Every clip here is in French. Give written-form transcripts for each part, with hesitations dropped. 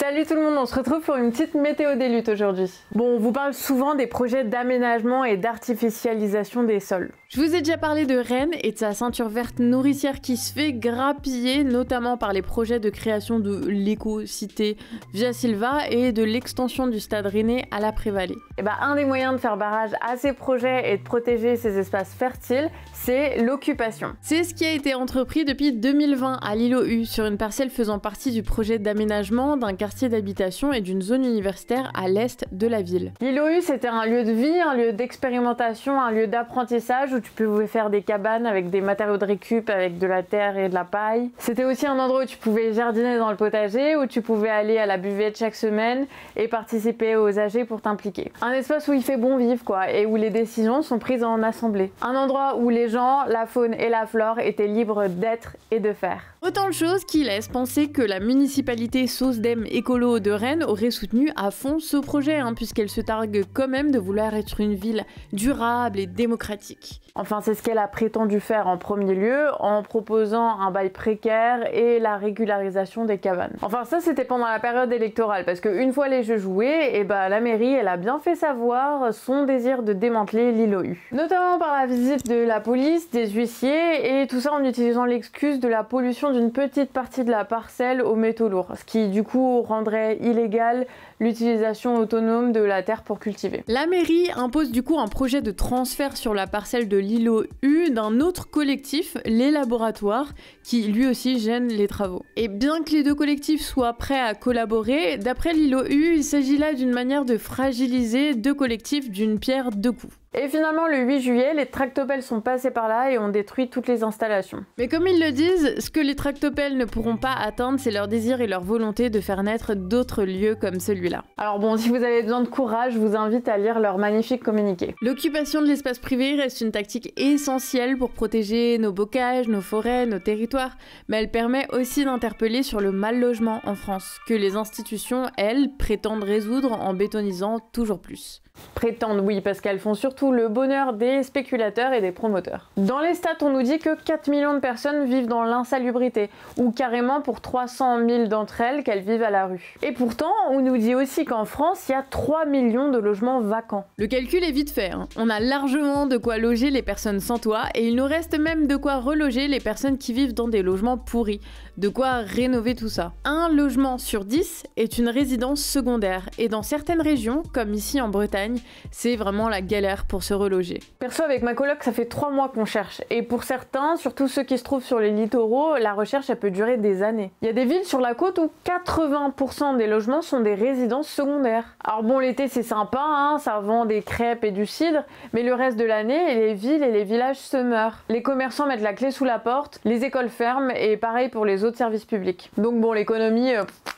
Salut tout le monde, on se retrouve pour une petite météo des luttes aujourd'hui. Bon, on vous parle souvent des projets d'aménagement et d'artificialisation des sols. Je vous ai déjà parlé de Rennes et de sa ceinture verte nourricière qui se fait grappiller, notamment par les projets de création de l'éco-cité Via Silva et de l'extension du stade rennais à la Prévallée. Et un des moyens de faire barrage à ces projets et de protéger ces espaces fertiles, c'est l'occupation. C'est ce qui a été entrepris depuis 2020 à l'île aux Hues, sur une parcelle faisant partie du projet d'aménagement d'un quartier d'habitation et d'une zone universitaire à l'est de la ville. L'île aux Hues, c'était un lieu de vie, un lieu d'expérimentation, un lieu d'apprentissage où tu pouvais faire des cabanes avec des matériaux de récup, avec de la terre et de la paille. C'était aussi un endroit où tu pouvais jardiner dans le potager, où tu pouvais aller à la buvette chaque semaine et participer aux AG pour t'impliquer. Un espace où il fait bon vivre quoi, et où les décisions sont prises en assemblée. Un endroit où les gens, la faune et la flore étaient libres d'être et de faire. Autant de choses qui laissent penser que la municipalité SOSDEM écolo de Rennes aurait soutenu à fond ce projet, puisqu'elle se targue quand même de vouloir être une ville durable et démocratique. Enfin, c'est ce qu'elle a prétendu faire en premier lieu, en proposant un bail précaire et la régularisation des cabanes. Enfin, ça c'était pendant la période électorale, parce qu'une fois les jeux joués, la mairie, elle a bien fait savoir son désir de démanteler l'île aux Hues. Notamment par la visite de la police, des huissiers, et tout ça en utilisant l'excuse de la pollution d'une petite partie de la parcelle aux métaux lourds, ce qui du coup rendrait illégale l'utilisation autonome de la terre pour cultiver. La mairie impose du coup un projet de transfert sur la parcelle de l'île aux Hues d'un autre collectif, les laboratoires, qui lui aussi gêne les travaux. Et bien que les deux collectifs soient prêts à collaborer, d'après l'île aux Hues, il s'agit là d'une manière de fragiliser deux collectifs d'une pierre deux coups. Et finalement, le 8 juillet, les tractopelles sont passés par là et ont détruit toutes les installations. Mais comme ils le disent, ce que les tractopelles ne pourront pas atteindre, c'est leur désir et leur volonté de faire naître d'autres lieux comme celui-là. Alors bon, si vous avez besoin de courage, je vous invite à lire leur magnifique communiqué. L'occupation de l'espace privé reste une tactique essentielle pour protéger nos bocages, nos forêts, nos territoires, mais elle permet aussi d'interpeller sur le mal logement en France, que les institutions, elles, prétendent résoudre en bétonisant toujours plus. Prétendent, oui, parce qu'elles font surtout le bonheur des spéculateurs et des promoteurs. Dans les stats, on nous dit que 4 millions de personnes vivent dans l'insalubrité, ou carrément pour 300 000 d'entre elles qu'elles vivent à la rue. Et pourtant, on nous dit aussi qu'en France, il y a 3 millions de logements vacants. Le calcul est vite fait, On a largement de quoi loger les personnes sans toit, et il nous reste même de quoi reloger les personnes qui vivent dans des logements pourris. De quoi rénover tout ça. Un logement sur 10 est une résidence secondaire, et dans certaines régions, comme ici en Bretagne, c'est vraiment la galère pour se reloger. Perso, avec ma coloc, ça fait 3 mois qu'on cherche. Et pour certains, surtout ceux qui se trouvent sur les littoraux, la recherche, elle peut durer des années. Il y a des villes sur la côte où 80% des logements sont des résidences secondaires. Alors bon, l'été, c'est sympa, ça vend des crêpes et du cidre, mais le reste de l'année, les villes et les villages se meurent. Les commerçants mettent la clé sous la porte, les écoles ferment, et pareil pour les autres services publics. Donc bon, l'économie...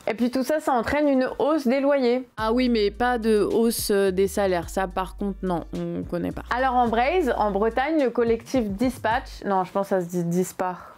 Et puis tout ça, ça entraîne une hausse des loyers. Ah oui, mais pas de hausse des salaires. Ça, par contre, non, on connaît pas. Alors en Braise, en Bretagne, le collectif Dispatch, non, je pense que ça se dit Dispar.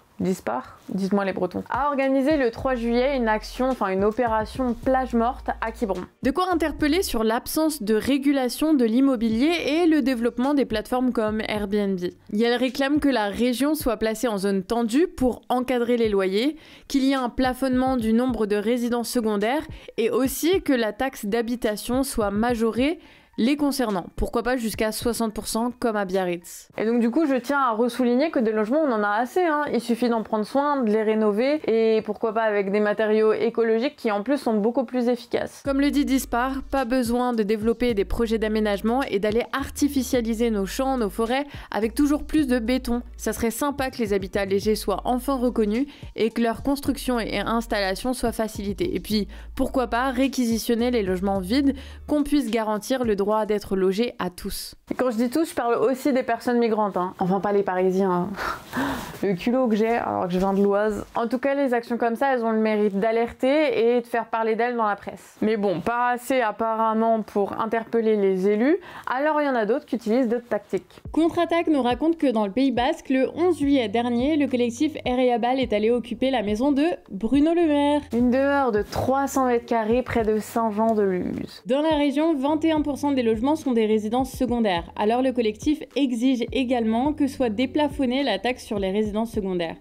Dites-moi les Bretons, a organisé le 3 juillet une opération plage morte à Quiberon. De quoi interpeller sur l'absence de régulation de l'immobilier et le développement des plateformes comme Airbnb. Et elle réclame que la région soit placée en zone tendue pour encadrer les loyers, qu'il y ait un plafonnement du nombre de résidences secondaires et aussi que la taxe d'habitation soit majorée les concernant, pourquoi pas jusqu'à 60% comme à Biarritz. Et donc du coup, je tiens à ressouligner que des logements, on en a assez, Il suffit d'en prendre soin, de les rénover, et pourquoi pas avec des matériaux écologiques qui en plus sont beaucoup plus efficaces. Comme le dit Dispar, pas besoin de développer des projets d'aménagement et d'aller artificialiser nos champs, nos forêts, avec toujours plus de béton. Ça serait sympa que les habitats légers soient enfin reconnus et que leur construction et installation soient facilitées. Et puis, pourquoi pas réquisitionner les logements vides, qu'on puisse garantir le droit d'être logé à tous. Et quand je dis tous, je parle aussi des personnes migrantes, Enfin, pas les Parisiens, Le culot que j'ai, alors que je viens de l'Oise. En tout cas, les actions comme ça, elles ont le mérite d'alerter et de faire parler d'elles dans la presse. Mais bon, pas assez apparemment pour interpeller les élus, alors il y en a d'autres qui utilisent d'autres tactiques. Contre-Attaque nous raconte que dans le Pays Basque, le 11 juillet dernier, le collectif Erriabal est allé occuper la maison de Bruno Le Maire. Une demeure de 300 mètres carrés près de Saint-Jean-de-Luz. Dans la région, 21% des logements sont des résidences secondaires. Alors le collectif exige également que soit déplafonnée la taxe sur les résidences secondaires.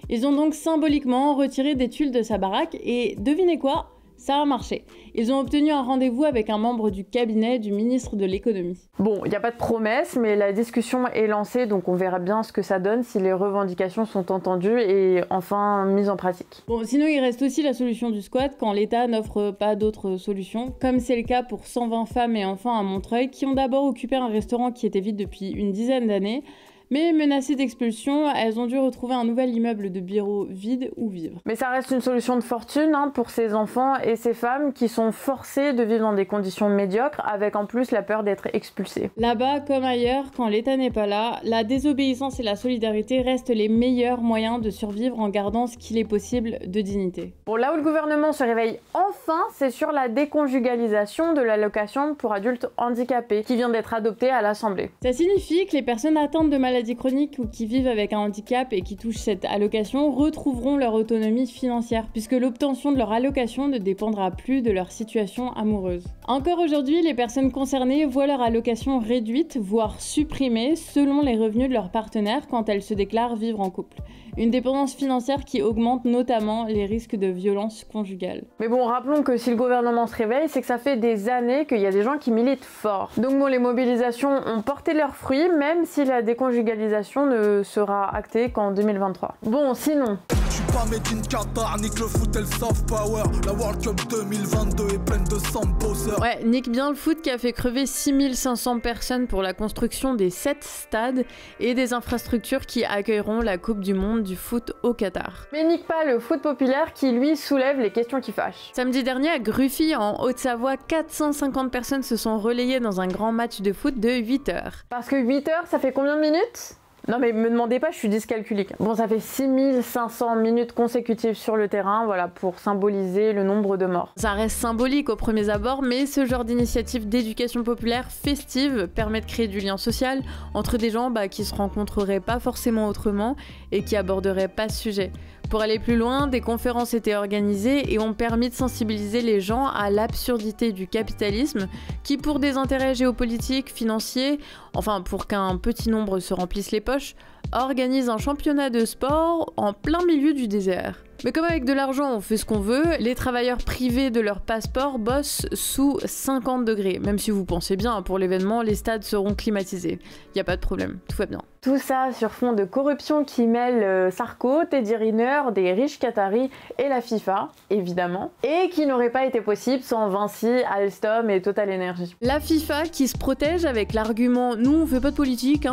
Ils ont donc symboliquement retiré des tuiles de sa baraque et devinez quoi ? Ça a marché. Ils ont obtenu un rendez-vous avec un membre du cabinet du ministre de l'économie. Bon, il n'y a pas de promesse, mais la discussion est lancée, donc on verra bien ce que ça donne si les revendications sont entendues et enfin mises en pratique. Bon, sinon il reste aussi la solution du squat quand l'État n'offre pas d'autres solutions, comme c'est le cas pour 120 femmes et enfants à Montreuil qui ont d'abord occupé un restaurant qui était vide depuis une dizaine d'années. Mais menacées d'expulsion, elles ont dû retrouver un nouvel immeuble de bureaux vide où vivre. Mais ça reste une solution de fortune pour ces enfants et ces femmes qui sont forcés de vivre dans des conditions médiocres avec en plus la peur d'être expulsés. Là-bas comme ailleurs, quand l'État n'est pas là, la désobéissance et la solidarité restent les meilleurs moyens de survivre en gardant ce qu'il est possible de dignité. Bon, là où le gouvernement se réveille enfin, c'est sur la déconjugalisation de l'allocation pour adultes handicapés qui vient d'être adoptée à l'Assemblée. Ça signifie que les personnes atteintes de maladies chroniques ou qui vivent avec un handicap et qui touchent cette allocation retrouveront leur autonomie financière puisque l'obtention de leur allocation ne dépendra plus de leur situation amoureuse. Encore aujourd'hui, les personnes concernées voient leur allocation réduite, voire supprimée, selon les revenus de leur partenaire quand elles se déclarent vivre en couple. Une dépendance financière qui augmente notamment les risques de violence conjugale. Mais bon, rappelons que si le gouvernement se réveille, c'est que ça fait des années qu'il y a des gens qui militent fort. Donc bon, les mobilisations ont porté leurs fruits, même si la déconjugalisation ne sera actée qu'en 2023. Bon, sinon... Je suis pas made in Qatar, nique le foot et le soft power. La World Cup 2022 est pleine de sambosseurs. Ouais, nique bien le foot qui a fait crever 6500 personnes pour la construction des 7 stades et des infrastructures qui accueilleront la Coupe du Monde du foot au Qatar. Mais nique pas le foot populaire qui lui soulève les questions qui fâchent. Samedi dernier à Gruffy en Haute-Savoie, 450 personnes se sont relayées dans un grand match de foot de 8 heures. Parce que 8 heures, ça fait combien de minutes ? Non mais me demandez pas, je suis dyscalculique. Bon, ça fait 6500 minutes consécutives sur le terrain, voilà, pour symboliser le nombre de morts. Ça reste symbolique au premier abord, mais ce genre d'initiative d'éducation populaire festive permet de créer du lien social entre des gens qui se rencontreraient pas forcément autrement et qui aborderaient pas ce sujet. Pour aller plus loin, des conférences étaient organisées et ont permis de sensibiliser les gens à l'absurdité du capitalisme qui, pour des intérêts géopolitiques, financiers, enfin pour qu'un petit nombre se remplisse les poches, organise un championnat de sport en plein milieu du désert. Mais comme avec de l'argent on fait ce qu'on veut, les travailleurs privés de leur passeport bossent sous 50 degrés. Même si vous pensez bien, pour l'événement, les stades seront climatisés. Y a pas de problème, tout va bien. Tout ça sur fond de corruption qui mêle Sarko, Teddy Riner, des riches Qataris et la FIFA, évidemment. Et qui n'aurait pas été possible sans Vinci, Alstom et Total Energy. La FIFA qui se protège avec l'argument « nous on fait pas de politique »,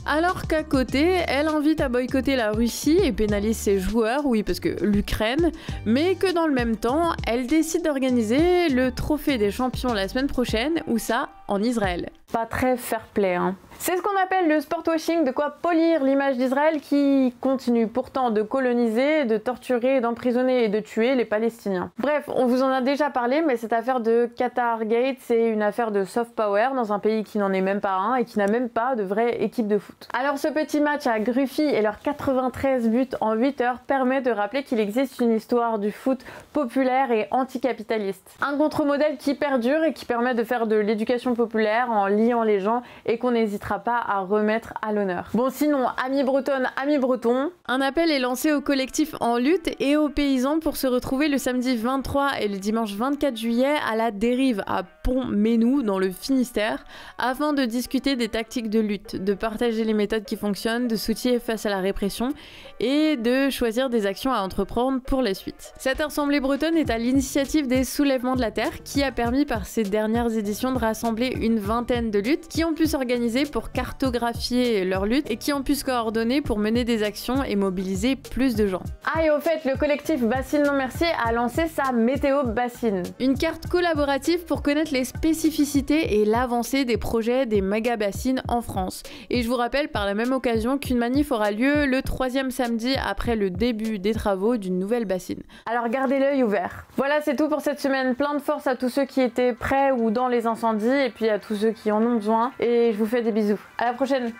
alors qu'à côté, elle invite à boycotter la Russie et pénalise ses joueurs, oui parce que l'Ukraine, mais que dans le même temps, elle décide d'organiser le trophée des champions la semaine prochaine, ou ça, en Israël. Pas très fair-play, C'est ce qu'on appelle le sport-washing, de quoi polir l'image d'Israël qui continue pourtant de coloniser, de torturer, d'emprisonner et de tuer les Palestiniens. Bref, on vous en a déjà parlé, mais cette affaire de Qatar Gate, c'est une affaire de soft power dans un pays qui n'en est même pas un et qui n'a même pas de vraie équipe de foot. Alors ce petit match à Gruffy et leurs 93 buts en 8 heures permet de rappeler qu'il existe une histoire du foot populaire et anticapitaliste. Un contre-modèle qui perdure et qui permet de faire de l'éducation populaire en liant les gens et qu'on n'hésitera pas à remettre à l'honneur. Bon sinon, amis bretonnes, amis bretons, un appel est lancé au collectif En Lutte et aux paysans pour se retrouver le samedi 23 et le dimanche 24 juillet à la Dérive à Pont-Ménou dans le Finistère afin de discuter des tactiques de lutte, de partager les méthodes qui fonctionnent, de s'outiller face à la répression et de choisir des actions à entreprendre pour la suite. Cette assemblée bretonne est à l'initiative des Soulèvements de la Terre qui a permis par ces dernières éditions de rassembler une vingtaine de luttes qui ont pu s'organiser pour cartographier leur lutte et qui ont pu se coordonner pour mener des actions et mobiliser plus de gens. Ah et au fait, le collectif Bassine Non Merci a lancé sa météo bassine. Une carte collaborative pour connaître les spécificités et l'avancée des projets des méga bassines en France. Et je vous rappelle par la même occasion qu'une manif aura lieu le 3e samedi après le début des travaux d'une nouvelle bassine. Alors gardez l'œil ouvert. Voilà, c'est tout pour cette semaine. Plein de force à tous ceux qui étaient prêts ou dans les incendies et puis à tous ceux qui en ont besoin. Et je vous fais des bisous. À la prochaine.